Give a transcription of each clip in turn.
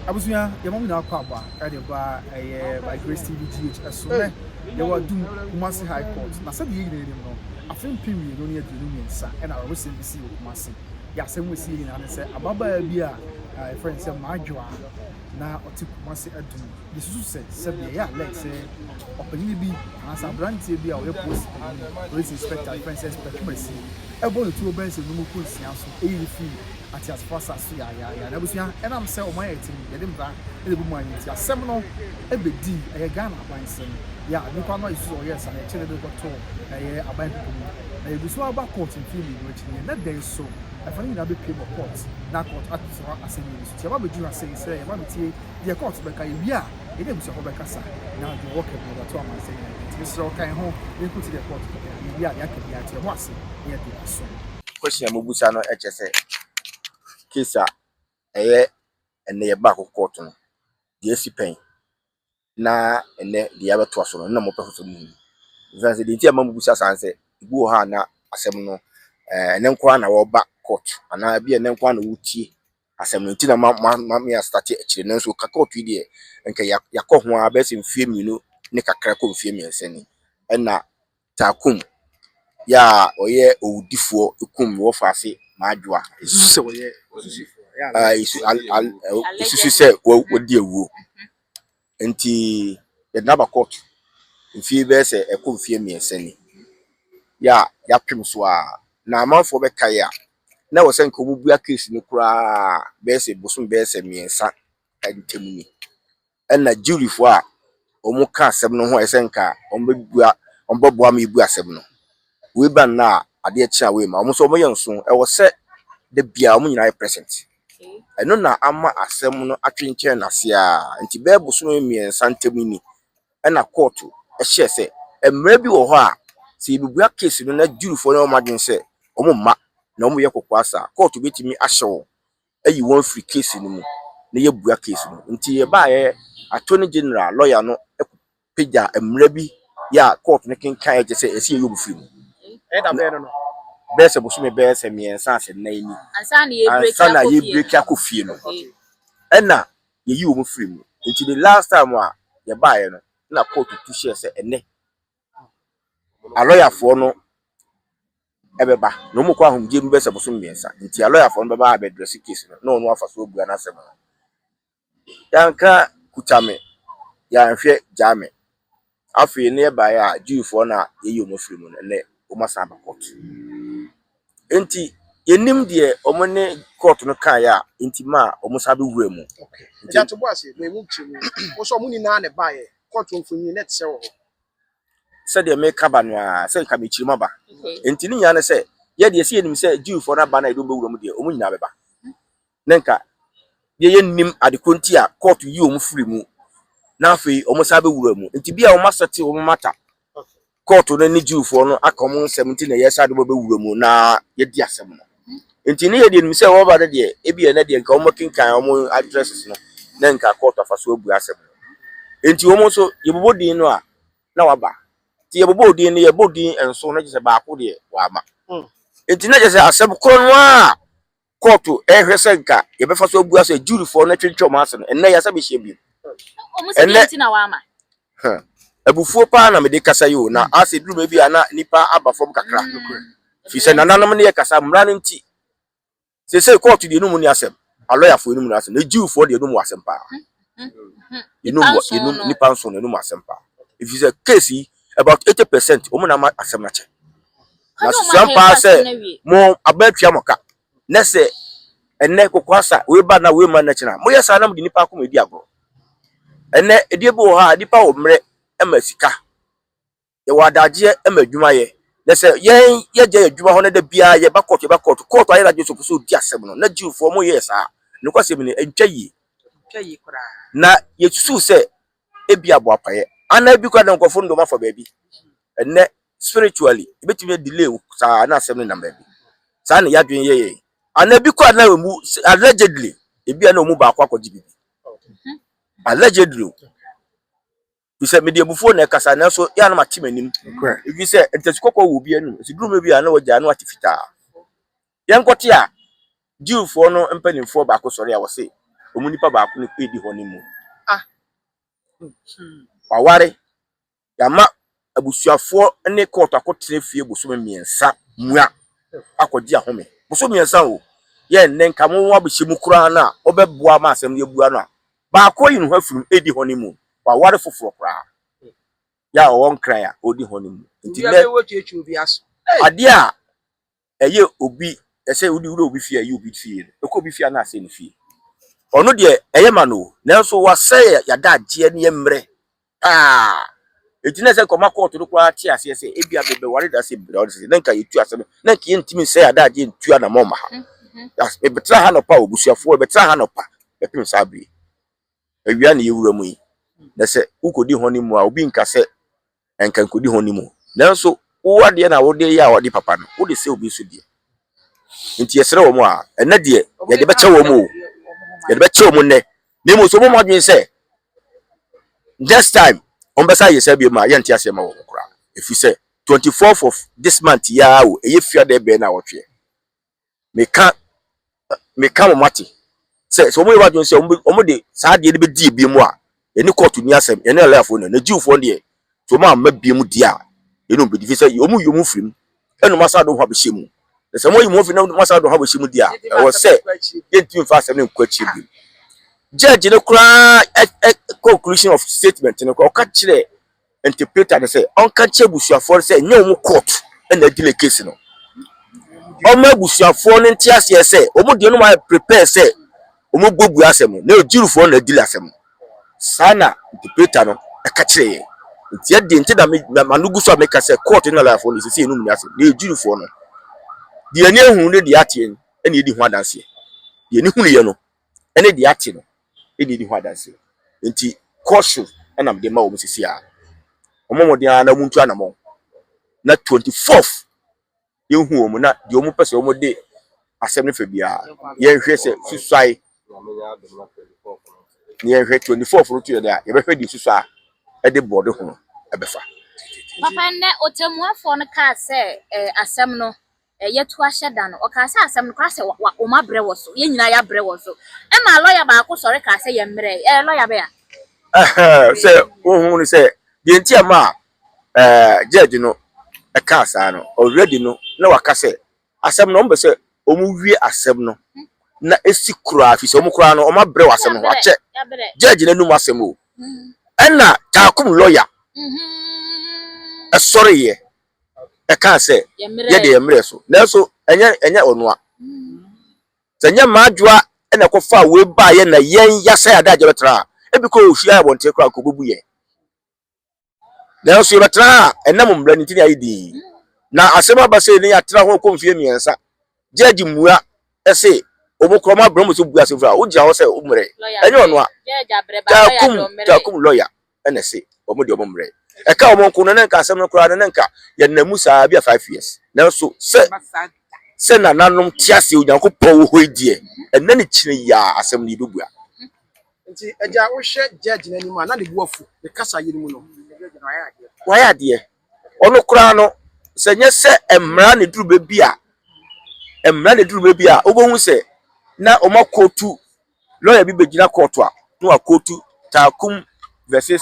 Abusuya, your mom now papa, I by Grace TV GH. So they were doing Kumasi High Court. Now, said you didn't know. I think Pimi don't need to do me, sir, and I was saying, see Kumasi. Yes, and we see in and say, Ababa Bia, friends, Majua. Now, or to Kumasi Adu. This is said, yeah, let's say, openly be as a brand TV or your post, police inspector, friends, inspector, mercy. About 2 beds of no post, so 80 feet. At as fast as ya, and I'm saying, my team, getting back, little money, seminal, every D, a Ghana, yeah, you can't know yes, and I tell you about told, a bank. I was so about court in feeling, which that day so. I find that big paper courts, not court at as a news. What you are saying, say, what would the courts, but yeah, it was a Hobacasa. Now you walk over to my saying, it's all kind of home, you put to the court, yeah, I can be at your was here to us. Question Mubusano HSA. Kisa ene ye back of court no the esi pen na ene the other to aso na mo pefo mu zanse de ntia mamubusa sanse ibu ha na asem no ene nkwa na wo ba court ana bia ene nkwa na wutie asem no ntina ma me start akire nanso ka court yi de enka yakọ ho a be se mfie minu ne kakra ko mfie miense ena takum ya oye owudifo ekum wo faase maadwa Isu se oye isu se wodi ewu enti the number court mfie be se ekum mfie miense ni ya twem so a na amanfo be kai a na wo se nka obubua case ni kura be se bosom be se miensa entemu ni ena jury fo a omu ka asem no ho ese nka ombobua ma ibu asem no we ban na ade chia we ma omo so omo yenso e wo se de bia omo nyina present eno na ama asem no atwenche na se a nti be bosom miensa ntemu ni ena court e hye se emra bi wo ho a se ibubua case no na jury fo na omadwen se omo ma na omo ye kokwasa court betimi ahyewo ayi won free case no mu na ye bua case no nti ye ba ye attorney general lawyer no peja emra bi ya court ne kenkan e se esi ye free mu da be no bese bosume bese miensa ase na ni ansa na ye break akofie no ena ye yi wo free mu nti the last time a ye ba ye no na court to share se ene a lawyer for no ebeba no mo kwa ahumje mu bese bosume miensa nti a lawyer for no beba address case no no afa so bua na asem yanka kutame ya nhwe jame afi ne ba ya jury for na ye yi wo free mu ne o masaba court enti yenim de omo ne court no kan ya enti ma omo sabe wura mu okay ja to boase me mu chimu wo so mu ni na ne ba ye court mfunyi net se wo se de me kaba no a se nka me chirima ba enti ni nya ne se ye de se yenim se jury for na ba na edo be wura mu de omo nyina beba nenka ye yenim adekonti a court yi omo free mu na afi omo sabe wura mu enti bia omo asete omo mata court no ni jury for no akom 17 na yes ade be wura mu na ye di asem no enti ni ye de nim se wo ba de e bia na de nka omo kinkan omo addresses no na nka court afaso abu asem enti omo so ye bobodin no a na waba ti ye bobodin no ye bodin enso na je ba ko de wa ma enti na je se asem kro no a court ehwese nka ye be faso abu asem jury for na twetwe ma asem en na ya sabe hye bi omo se enti na wa ma abufuo pa na me de kasa yo na ase duru bi ana nipa abafom kakra fi se nananom ne ye kasa mra no nti se court de no mu ni asem a lawyer fo no mu asem na jiu fo de no mu asem pa nipa nso no mu asem pa if is a case about 80% omo na ma asem na che na so pa se mo abatwa moka na se enne kokwasa we ba na we man na che na mo yesa na mo de nipa akoma di agro enne edie bo ha nipa wo mre ema sika ye wadaje ema dwuma ye say ye je adwuma ho na da bia ye ba court ayi radio so so di asem no na jiwfo mo yes a no kwase me entwa yi kra na ye tusu say ebi abo apaye ana bi kwa na nkofo ndo mafa baabi enne spiritually ebetumi delay sa na asem na baabi sa na yadwen ye ana bi kwa na mu allegedly ebi ana mu ba akwa kwaji bibi allegedly you say media before na kasa na so ya na matim anim if you say entesikoko wo bi anu siduru bi ana waja anu atifita yenkote a jiwfo no mpanimfo ba ko sori a wo say omunipa ba ko ne edi ho ne mu waware yama abusuafo ne court akotre fie boso miensa mua akodi ahome boso miensa o ye nnenka mo abehye kura na obeboa ma asem ye bua no ba ko yi no hafirum edi ho ne mu waware foforo kura ya won kran ya odi ho ne mu nti ne ade a eye obi ese odi wuro obi fie ye obi fie ko obi fie na ase ne fie ono de eye ma no nanso wase ya da age ne yemre etina se koma court do kwa ti ase se ebia bebe ware da se bra o se nanka yetu ase nanka yentimi se ya da age ntua na moma ha e betra ha no pa obusuafo e betra ha no pa bepim sabi ewia ne yewura mu yi na se ukodi honi mu a obi nka se enka nkodi honi mu nanso wo de na wo de ya wo de papa no wo de se obi so de nti yesere wo mu a ena de ye de beche wo mu ye de beche wo mu ne nemo so mo adwen se next time on besa yesa bi ma ye ntia se ma wo kura if you say 24th of this month ya wo eye fia de be na wo twe me ka mo mati se so mo ye adwen se o mo de sa de be di bi mu a eni court ni asem eni alafo na jiwfo de so ma bi mu di a eni obi di say yomu yomu frim enu masa do ho abehye mu se mo yi mo fi na masa do ho abehye mu di a wo se yenti mfa asem ne nkwachi bi judge no kra conclusion of statement no ko ka kire interpreter say on ka che busuafo say nya omu court na delay case no o ma busuafo no ntia se say omu de no ma prepare say omu gbogu asem na ojirufo na delay asem sana interpreter no ka kire ntia de ntia da manugu so make say court na la fo no se enum ni asem na ojirufo no de ani ehun ne de atie na edi ho adanse de ani hunu ye no ene de atie no edi ho adanse nti caution na me de ma wo sisi a omomodi ana muntu anamo na 24th yehu omu na de omu pese omu de asem ne fa bia ye hwe se susai ni ye hwe 24th ro to ya ye be hwe di susai e de board ho e be fa papa ne otemuafo no ka se asem no yetu ahyeda no o ka se asem no ka se o ma bre wo so ye nyina ya bre wo so e ma lawyer ba ko sori ka se ye mre lawyer be ya se ohun ni se de ntia ma judge no e ka sa no already no na waka se asem no mbe se omu wie asem no na esi kura fi se omu kura no o ma bre wasem no ache judge na num asem o enna takum lawyer sorry ye e ka se ye de emre so na so enya onu a se nya madwa na ko fa we ba ye na yen yasa ya da je betra e bi ko ohia ya bonte kra ko bubu ye na so betra enam mbra ni tini ayidi na asema ba se ni atra ho ko mfie miensa judge mua ese obukro ma bro mo so bu asefra o ja ho se o mre enya onu a takum lawyer ene se o mo de o mre e ka o mo nko na nka asem no kra na nka ye namu saa bia 5 years na so se na nanom tiase onyankopon wo hoidie enne ne kire ya asem ni bebua nti eja wo hwe judge nani mu na ne buafu ne kasa yiri mu no waya de ono kra no se nye se emra ne duru bebi a obohu se na o makotu lawyer bi begina court a no akotu takum versus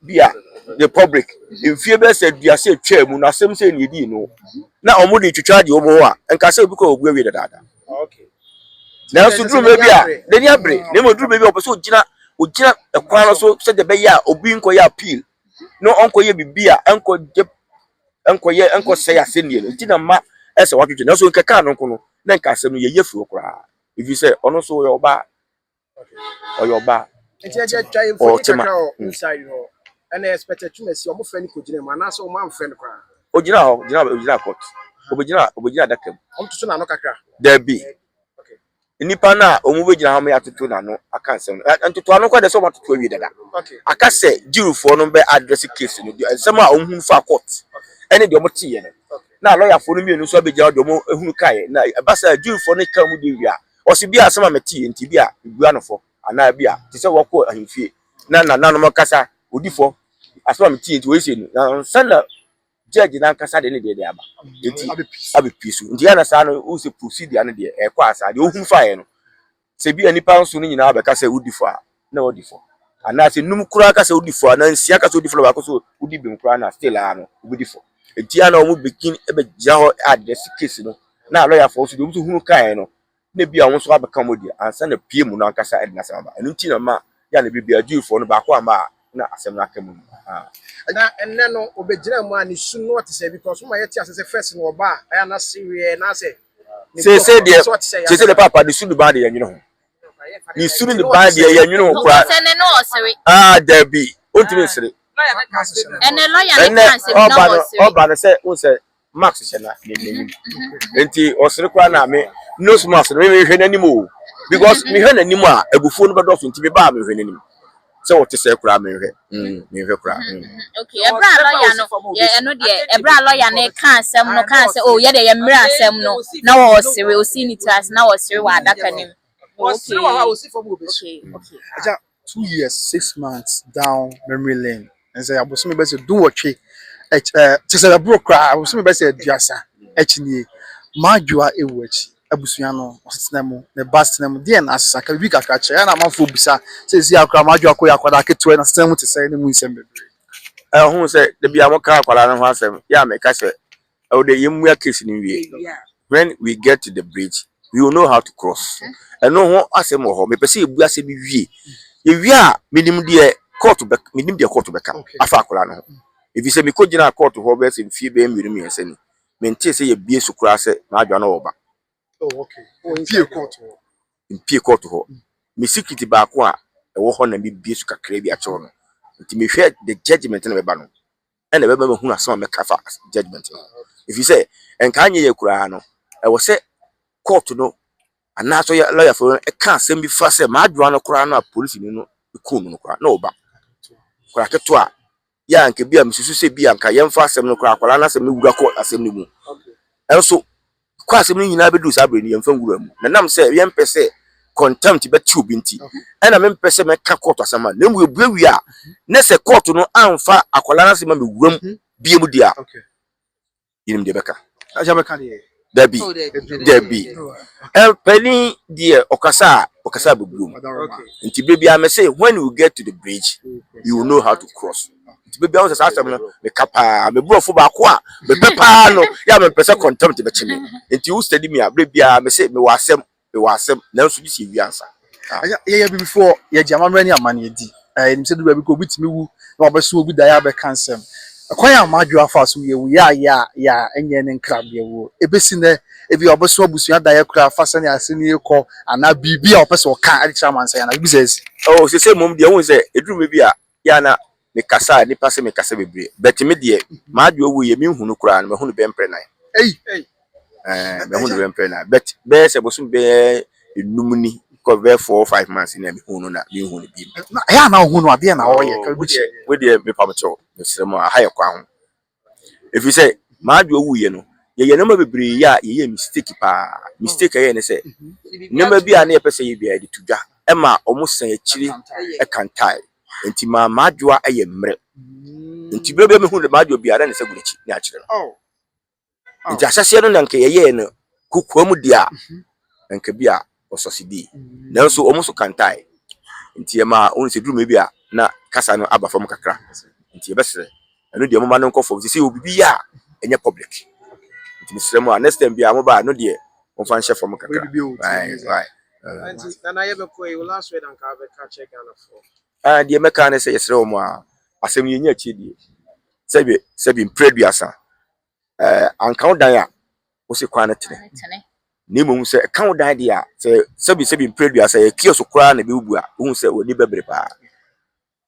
bia the public infie be se dua se twa mu na asem se ne di no na omo de twitwa de omo ho a enka se obi ko ogu awie dada okay na so duru bebi a de ni abre na mo duru bebi o pese ogina ekwan no so se de be ya obi nko ya appeal no onko ye bibia enko say asenie no ntina ma ese watwetwe na so nkeka no nko no na nka asem no ye yefu okra if you say ono so yo ba nti eja try for inside ho and expected to see omo friend ko gine ma na so o ma friend kwa Ojina court. Obejina dakem. Omtutu na no kakra. There be. Nipa na omubejina ha me atoto na no aka nsem. Antoto ano kwa de so matoto awie dada. Okay. Aka se jirufo no be address case no. Nsem a ohun fa court. Ene de omote ye no. Na lawyer fo no mienu so abegina de omo ehunu kai na basa jirufo no ka mu de wi a. Osi bia asema meti ye nti bia egua no fo. Ana bia ti se woko ahemfie. Na no makasa odifo. Asema meti nti we se no. Na sanda judge na nkasa de ne de aba enti abi pisu ndi ya na sa no o se procedure ne de e kwa asa de ohun fa ye no se bi anipa nso no nyina abeka se udifo a na odifo ana se num kura ka se udifo na nsia ka se udifo ba ko so udi bem kura na still a no udifo enti ya na o mu begin e be gya ho address case no na lawyer for so de so hunu kan no na bi a won so abeka modi ansa na pie mu na nkasa e na sa ba enu ti na ma ya na bibia adwufo no ba ko ama na asem na aka mu na enne no obejina mu ani su no te say because my yeti asese first no ba aya na siwe na say se de papa de su de ba de yanwene ho ni su de ba de yanwene ho kwa there be ontime sire ene lawyer ne kan se na wo sire oba na se won se max se na ni enti osire kwa na me no smash me hwe nanim o because me hwe nanim a abufuo no be do so enti me ba me hwe nanim so what say kura me hwe kura okay ebra lawyer no ye eno de ebra lawyer ne kan asem no kan say oh ye de ye mra asem no na wo sire o sinitas na wo sire wa adaka nim okay okay Aja 2 years 6 months down memory lane and say aboso me be say do watwe to say bro cry aboso me be say aduasa echnie madua ewachi abusua no ositena mu ne basitena mu de na asesa ka bi kakra che na amafo bisa say si akra madua ko yakwada keto na sitena mu te say ne mu nsem bebre hu say de bia mo ka akwala no ho asem ya me ka say o de yemu case ni wie when we get to the bridge we will know how to cross eno ho asem ho me pese ebu asem wie ye wie a minim de court be minim de court be ka afa akwala no if you say me ko gina court ho be say fie be mirim yense ni me ntie say ye bie sukura say na adwa no oba. Oh, okay. In Pie Court ho. Me security ba ko a e wo ho na me bie su kakra bi a che no. Nti me hwe the judgment na be ba no. E na be ba hu asem me kafa judgment. If you say enka anye ye kura no, e wo say court no ana so ya lawyer for e ka asem bi fa say ma adwa no kura no a police ni no ku no kura na oba. Kura keto a ya nke bi a msusu se bi anka yemfa asem no kura kwala na asem no wura court asem ni mu. Also kwa asem ni nyina bedu sa breni yemfa ngura mu na nam se yempese contempt betu binti ena mempese me ka court asema na mu ebuawi a na se court no amfa akwala na asem me wuram bie mu dia yinim de beka aja beka de Debbie penny dear okasa bebrum nti baby am say when we get to the bridge you will know how to cross. Baby I was asem no me kapa me brofo ba ko a me pepa no ya me pese contempt be chime enti you study me a baby me say me wasem na so ji wi ansa ya before ya jamamra ni amane di nim se do baby ko bitimi wu na obeso ogu da ya be kansem akwan ya madwo afa so ye wu ya enye ne nkrabie wu ebesi ne ebi obeso abusua da ya kura afa se ne ase ne ekọ ana bibi a opeso ka adi chairman say na business oh se mom de won say edru me bi a ya na me kasa ni passe me kasa bebre bet me de madwo wu ye me hunu kura na me hunu be mpre nan me hunu be mpre nan bet be se bosum be enumni ko be 4 or 5 months na me hunu na me hunu bi na ya na hunu ade na wo ye ka buchi we de me pamocho me siremo a haye kwa ho if you say madwo wu ye no ye na ma bebre ya ye mistake pa mistake ye ne say nema bi a na ye pese ye bia de tudwa e ma omusan akiri e kantai enti ma madwa aye mre enti bebe me hu de madwa biara ne segulechi ni akire no enti asase no nanke ye no kokwa mu dia nanke bia ososidi nanso omuso kantai enti ma onu se duru me bia na kasa no aba fam kakra enti ebesere eno de mama no nkofo se obibi ya enye public enti misremo next time bia mo ba no de on fan chef fam kakra right enti na ye be ko e last way dan ka be ka check ana for de meka ne se yesere omo a asem yenya chidie sebi mpreduasa anka odan a wo se kwa na tene ni mo se ka odan de a sebi mpreduasa ye kioso kura na be ubu a wo se woni bebre pa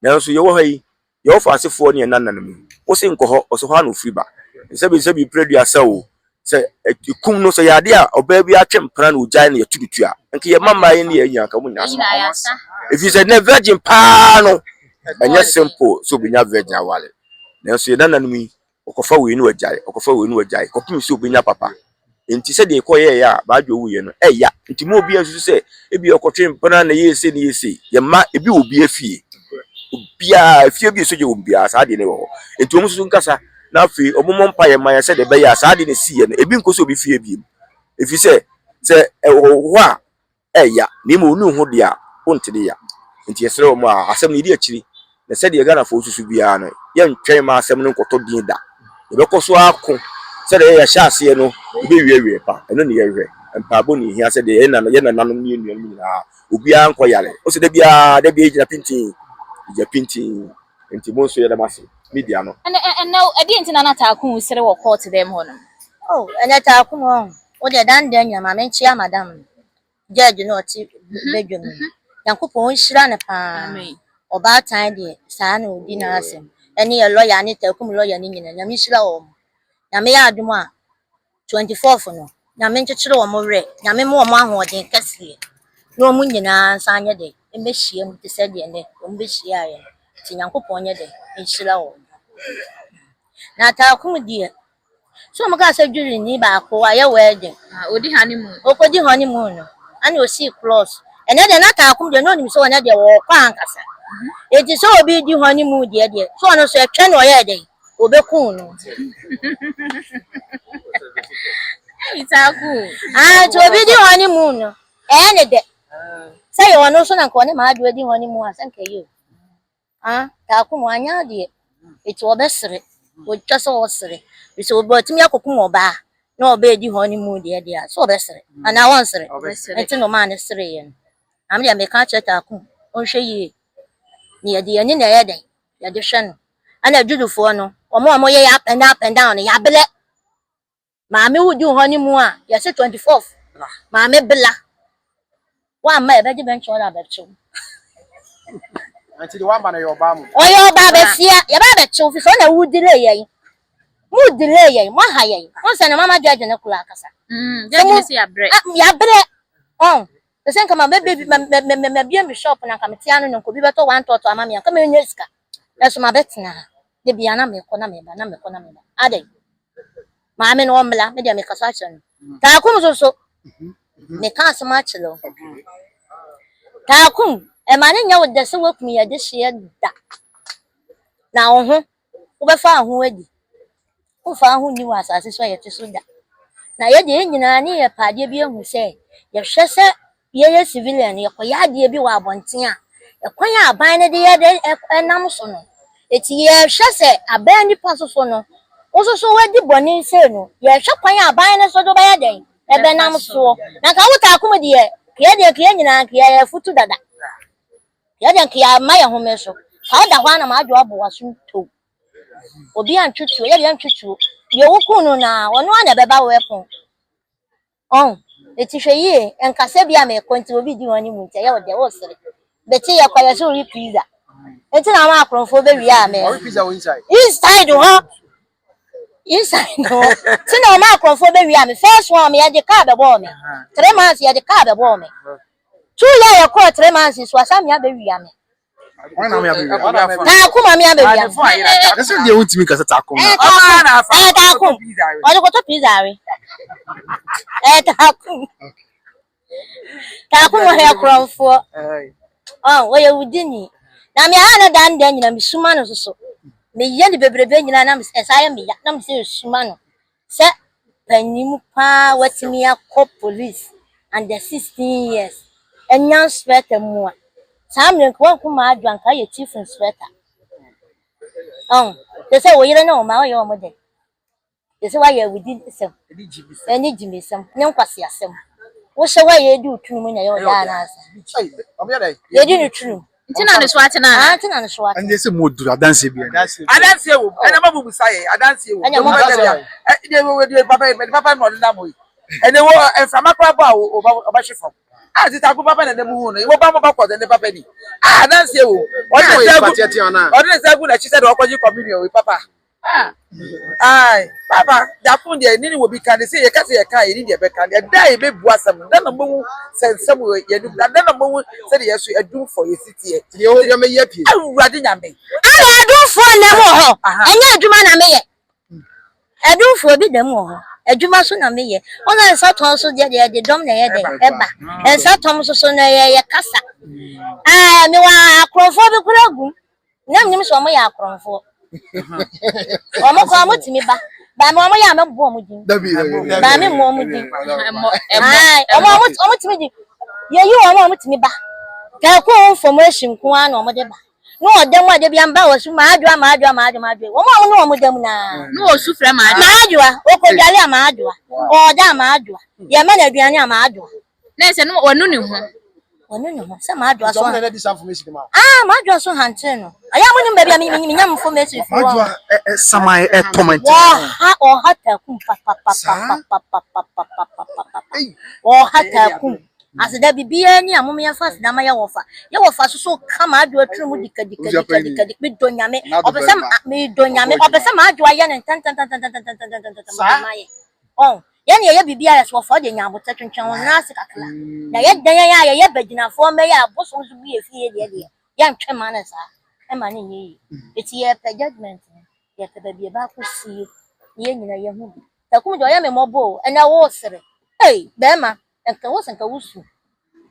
na so ye wo hayi ye wo fa asefo ne nananam wo se nkoho wo so ha no free ba se bi pray dia se o se kum no se yade a oba bi atwem pra na ogyan na yetutu a nke ye mama ye ne ye anka mu nyasa if you say ne virgin pa no anya simple so bi nya virgin awale na so ye nananu mi okofa we nu agyae kopim se obi nya papa enti se de koye ya ba adwo wuye no eya enti mo obi ansu se ebi okotwe mpana na yese ne yese ye ma ebi obi afie obia afie bi so je obia sa de ne wo enti omu susu nkasa na afi omumọ mpa ye ma ya se de be ya sa de ne si ye no ebi nkoso obi fie bi efi se ho a eya ni mo nu ho de a wontede ya enti yesere o mo a asem ne di akiri na se de Ghana fo susu bia no ye ntwen ma asem no nkoto din da ye be koso akọ se de ye hya ase no be wie pa eno ne ye hwe mpabo ni hia se de ye na nanom ni enu ni na obi an ko yare o se de bia ejina pinti enti mo so ye da mase media no and now edi enti na Takum sere wo court them ho no oh and Takum o de dan dan nya ma menchi madam judge no ti bedwam yankopon hira ne pa oba tan de saa na odi na asem ene ye lawyer ne Takum lawyer ne nyina nyame hira wo nyame ya adom a 24th no nyame nkyekere wo mo re nyame mo ahoden kase no mu nyina sanye de emehie mu te se de ne o mbehie aye ti yankopon nye de hira wo na Takum die so mo ka se dwuri ni ba ko aye wedding odi honeymoon okodi honeymoon no ani o see close ene de na Takum de no nim so ene de wo kwa ankasa eti so obi di honeymoon de so no so etwe no ye de obekun no Takum to obi di honeymoon no ene de say you no so na ko ne ma adu di honeymoon asanka yi Takum anya de eti obesere o twase o sere bi so obotimi akokum oba na oba edi honeymoon de so obesere ana won sere enti no ma ne sere ye am de meka che Takum on hwe yi ni ye de ni na ye den ye de hwe no ana judufo no omo ye up and down ya bele ma me wudi honeymoon a ye se 24th ma me bela wa ma e be de ben chola be chu Anti the one man your bam. oyo ba be fia ye ba be chu fi so na wudi le ye mu delay ye mo ha ye on se na mama judge na kula akasa judge say ya bre the same kama baby me bien shop na kamtia no nko bi beto 1 toto amami an kama enye sika eso ma betina de bia na me ko na me ba ade ma me no mla me de me kasa chen Takum so me kan so ma chelo Takum e ma ne nya wo de se wakum ye de hye da na wo ho wo be fa ho adi wo fa ho ni wa asase so ye te so da na ye de nyina ne ye pade bi ehu se ye hwe se ye civilian ye koya de bi wa abonten a e kwan aban ne de ye de enam so no eti ye hwe se aban ni paso so no wo so wadi boni se no ye hwe kwan aban ne so do ba ye den e be nam so na ka wo Takum de ye nyina ke ye futu dada ye de ke ya ma ye ho me so ka da hwa na ma adwo abo waso to obi antwetwe ye de antwetwe ye wukunu na ono na beba weapon eti hwe yi enkase bia me konti obi di woni mu nte ye wo de wo sere beti ye kwa ye so ri pizza eti na ma akronfo be wi a me Or pizza inside. Inside no ti na ma akronfo be wi a me first one me ye de car be bo me 3 months ye de car be bo me 2 years ye ko 3 months so asa me be wi a me Why na me abi? Takum am ya be wi a me Ese de wontimi kasa Takum na. Takum o ko to pizza re Takum wa he akronfo we ye wudini na me ana dan dan nyina me suma no so me ye ni bebrebe nyina na me esaye me ya na me se suma no se panimu pa watimi akọ police and the 16 years enya inspector mu a samre ko kuma adwan ka ye chief inspector they say wo yire na o ma o ye o mo de they say wa ye wudi sem eni jimi sem ne nkwase asem wo hye wa ye di utunu mu nya ye o da na asa ye di utunu ntina ne so ate na ntina ne so ate Ande se modura dance bi. Adanse wo ene ma bubu saye adanse wo de wo de papa no na mo ene wo enfama kwa ba oba hwefo ti Takum papa na dem hu no wo ba mo ba ko de papa ni adanse wo o de se gu na chi se de okoji communion we papa Ai, Papa, that phone there, Nini will be can say a cassie a car, you need a beck and a die, baby, was some. Then a moon said somewhere, you do that. Then a moon said, yes, you do for your city. You may yet. I'm running at me. I do for them. And you do man, I may. I do for a bit more. A Jumasun, I may. On I saw also the dominate Eba, and saw Thomas on a cassa. I know I crawl for the club. Name so my acron for. Ọmọ kan mo ti mi ba mo ọmọ ya me bo mo din ba mi mo mo din ọmọ ti mi din ye yi ọmọ mo ti mi ba ka ko information ko an ọmọ de ba no odem wa de bia mba wo su ma adwa ọmọ no dem na no osu frɛ ma adwa o ko dwale ma adwa o da ma adwa ye me na aduane ma adwa na se no wonu ne ho se ma adwa so na this information ma ma adwa so hante no aya mo ni ba bia mi nyam information fo Adwa samai comment. o hata kum pa o hata kum asida bibia ni amom ya fast na ma ya wofa so kama adwa tru mu dika bi donyame obesam me donyame obesam adwa ya ne tan oh yani ya bibia ya so fo de nyamo tetwentwen won na ase kakla na ya dan ya bagina fo me ya boso so bi efie de ya ntwe ma na sa e ma ne yi eti ye pe judgment ye pe bia ba ko sie ye nyina ye hu takum do ya me mobo e na wo sere hey be ma enka wusu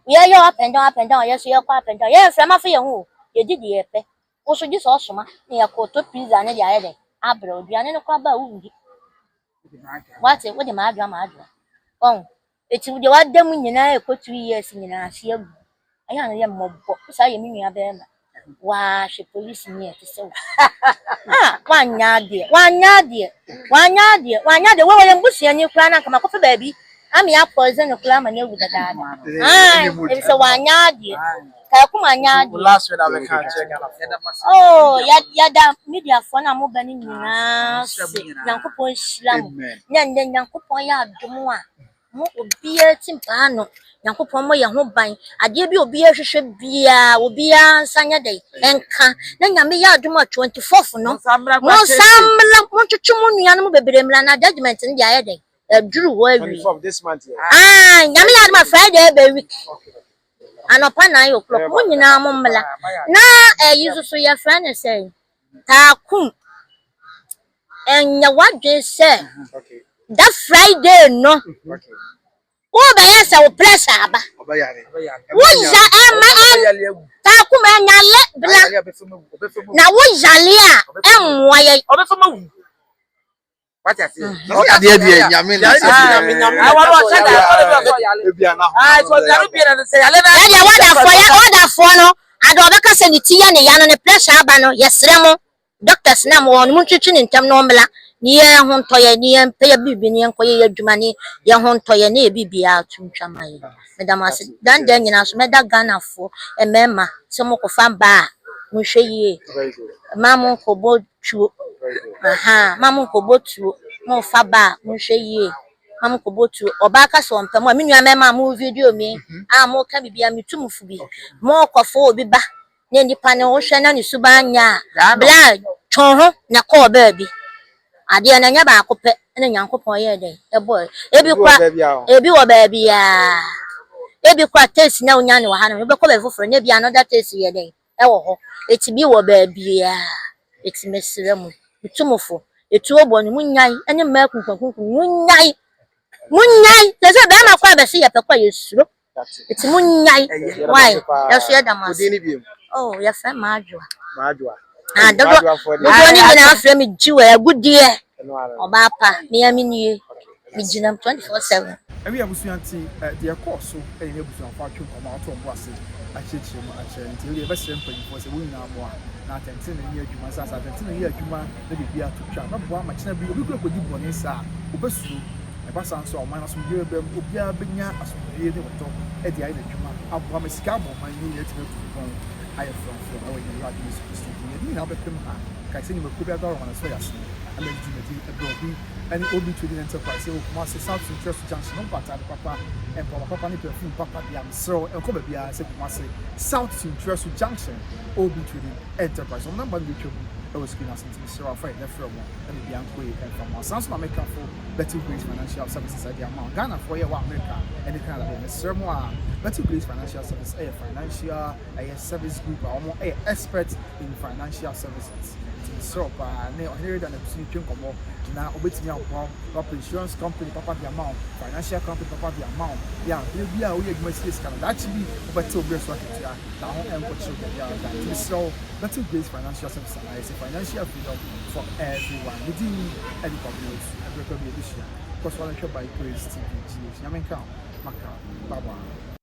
ye yo up and down yes ye kwa up and down ye fra ma fe ye hu ye didi ye pe wo so ji so soma ne ya ko to pizza ne dia ye de abra oduane ne kwa ba wundi wate wo de ma adwa on eti wo de wa dem nyina e ko 2 years nyina ahye agu aya no ye mobo sa ye minua be ma wa hwe police ni e te se wanya de wo ye mbusia ni kura na kama kofa baabi ami ya poison kura ma ne wu dada e se wanya de ka kuma nya de last week I can check oh ya da media for na mo bani nyina Nyankopon shilam Nyankopon ya adom a mo obi a timpa no Nyankopon mo ye ho ban ade bi obi a hwehwe bia obi a nsanya dai enka na nyame ya adom a 24th no mo samla mo twetwe mo nua no mo bebere mla na judgment ndi aye dai aduru wo awi this month nyame ya adom a Friday be week anopa 9 o'clock mo nyina mo mla na yusu ya friend say takum enya wadwe say that Friday no wo ba ya say wo pressure aba wo ja takum enya le bla na wo jale a enwa ye Obefama wu. What you say? Ade nyame na I want to check that. So there be na say ale na ya wada for no ade obeka say ni tiya ne ya no ne pressure aba no yesre mo doctors na mo won twetwe ne ntam no mla ni ye ho ntoye ni ye mpe bibi ni enkoye adwuma ni ye ho ntoye na bibia tuntwama ye madam ase dan nyina so meda Ghana fo emema se mo ko fa ba mo hwe ye mamu ko botuo mamu ko botuo mo fa ba mo hwe ye mamu ko botuo oba ka so mpam mi nua mema mo video mi mo ka bibia mitumufu bi mo ko fo obi ba ne nipa ne wo hwe na ne suba nya bla tonho na ko ba bi ade na nya ba akopɛ na Nyankopon ye den e boy ebi wo ba bia ebi kwa test na onya ne wa ha no be ko be foforo na bia another test ye den e wo ho eti bi wo ba bia eti mesire mu itumofo etu obo ni munyai ene ma kunkunkunku munyai tese be ma kwa be se ye pekwa yesuro eti munyai why yeso ye damase oh ye fa maadwa dodo ni na afre mi jiwe agudie oba pa me amini mi gina 24/7 Ebi abusuanti de course so e ne abusuanfo atwe nkoma ato mbo ase akyekye mu akyere nti we be se mpanyifo se wo nyina mo a na atente na ni adwuma sa atente na ni adwuma na bibia to twa na boa machina bi obi kura kodi bone sa obesuru e ba san so o man so bi be obia benya asomdie ne woto e de ayi na adwuma aboa masika mo man ni yeti na tu aye from awe ni radio so ni na be pem ha kai se ni me kubia daro na so yase ama di adobi and obi trading enterprise o kuma se South Interest Junction on pata papa and papa ni perfume papa bi am so en ko bia se kuma se South Interest Junction obi trading enterprise on number ni I was screen as into Sarah Fight left from and the Bianco and from Sans Mameka for Better Grace Financial Services at the amount Ghana for your America and the Canada and the Sermoa. Better Grace Financial Service, a financial a service group or more expert in financial services. So, here than a between Combo now, obeying our insurance company, papa the amount, financial company, papa the amount. Yeah, we are Mercedes Canada. Actually, but to Grace Rocket, now and what you so Better Grace Financial Services is a financial freedom for everyone within any community, every community. Because one by Grace TV, Yaman Macau, Baba.